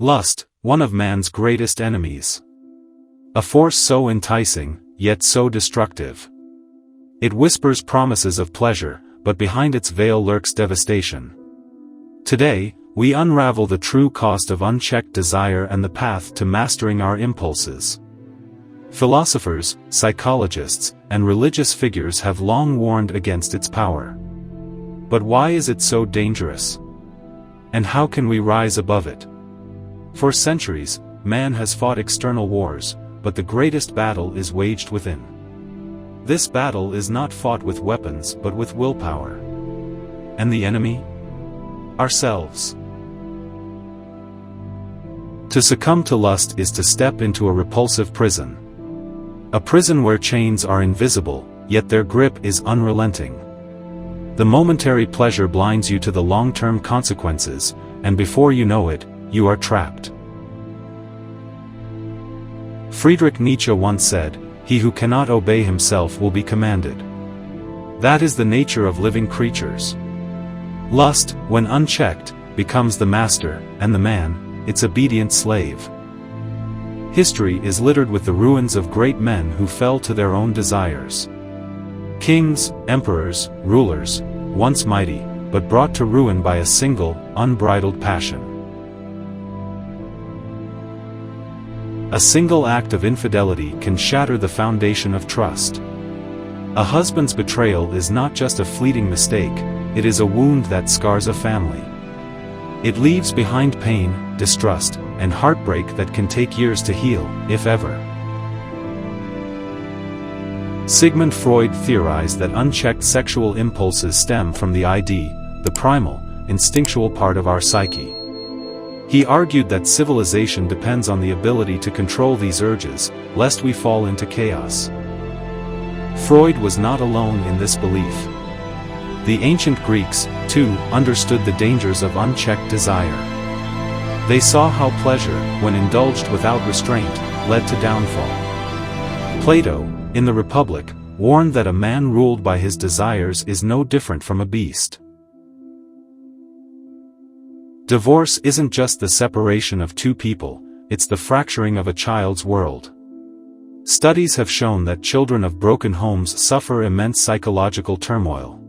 Lust, one of man's greatest enemies. A force so enticing, yet so destructive. It whispers promises of pleasure, but behind its veil lurks devastation. Today, we unravel the true cost of unchecked desire and the path to mastering our impulses. Philosophers, psychologists, and religious figures have long warned against its power. But why is it so dangerous? And how can we rise above it? For centuries, man has fought external wars, but the greatest battle is waged within. This battle is not fought with weapons but with willpower. And the enemy? Ourselves. To succumb to lust is to step into a repulsive prison. A prison where chains are invisible, yet their grip is unrelenting. The momentary pleasure blinds you to the long-term consequences, and before you know it, you are trapped. Friedrich Nietzsche once said, "He who cannot obey himself will be commanded." That is the nature of living creatures. Lust, when unchecked, becomes the master, and the man, its obedient slave. History is littered with the ruins of great men who fell to their own desires. Kings, emperors, rulers, once mighty, but brought to ruin by a single, unbridled passion. A single act of infidelity can shatter the foundation of trust. A husband's betrayal is not just a fleeting mistake, it is a wound that scars a family. It leaves behind pain, distrust, and heartbreak that can take years to heal, if ever. Sigmund Freud theorized that unchecked sexual impulses stem from the id, the primal, instinctual part of our psyche. He argued that civilization depends on the ability to control these urges, lest we fall into chaos. Freud was not alone in this belief. The ancient Greeks, too, understood the dangers of unchecked desire. They saw how pleasure, when indulged without restraint, led to downfall. Plato, in the Republic, warned that a man ruled by his desires is no different from a beast. Divorce isn't just the separation of two people, it's the fracturing of a child's world. Studies have shown that children of broken homes suffer immense psychological turmoil.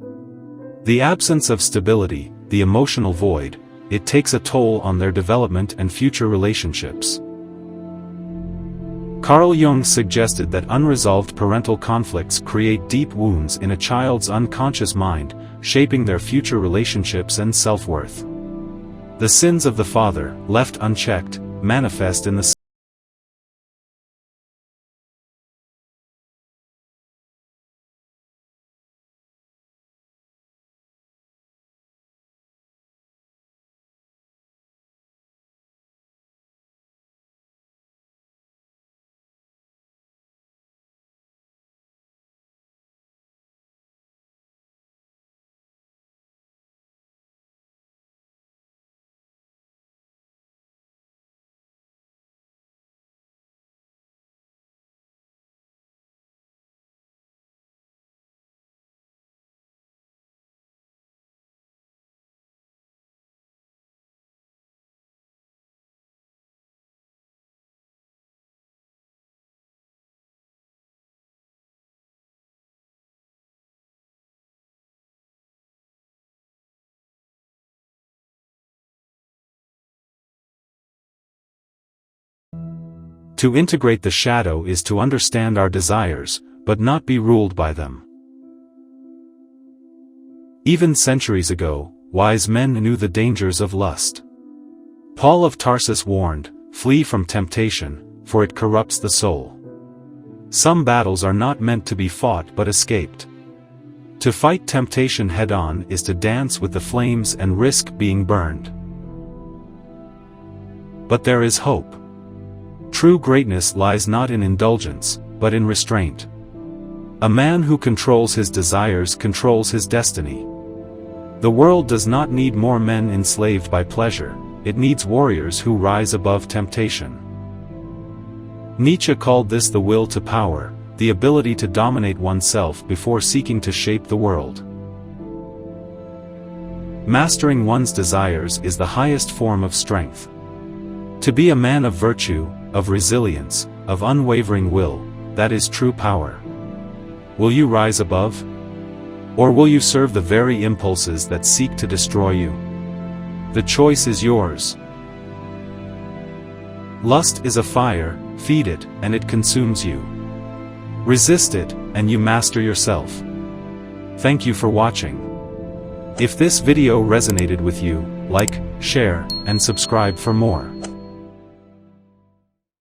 The absence of stability, the emotional void, it takes a toll on their development and future relationships. Carl Jung suggested that unresolved parental conflicts create deep wounds in a child's unconscious mind, shaping their future relationships and self-worth. The sins of the father, left unchecked, manifest in the To integrate the shadow is to understand our desires, but not be ruled by them. Even centuries ago, wise men knew the dangers of lust. Paul of Tarsus warned, "Flee from temptation, for it corrupts the soul." Some battles are not meant to be fought but escaped. To fight temptation head-on is to dance with the flames and risk being burned. But there is hope. True greatness lies not in indulgence, but in restraint. A man who controls his desires controls his destiny. The world does not need more men enslaved by pleasure, it needs warriors who rise above temptation. Nietzsche called this the will to power, the ability to dominate oneself before seeking to shape the world. Mastering one's desires is the highest form of strength. To be a man of virtue, of resilience, of unwavering will, that is true power. Will you rise above? Or will you serve the very impulses that seek to destroy you? The choice is yours. Lust is a fire, feed it, and it consumes you. Resist it, and you master yourself. Thank you for watching. If this video resonated with you, like, share, and subscribe for more.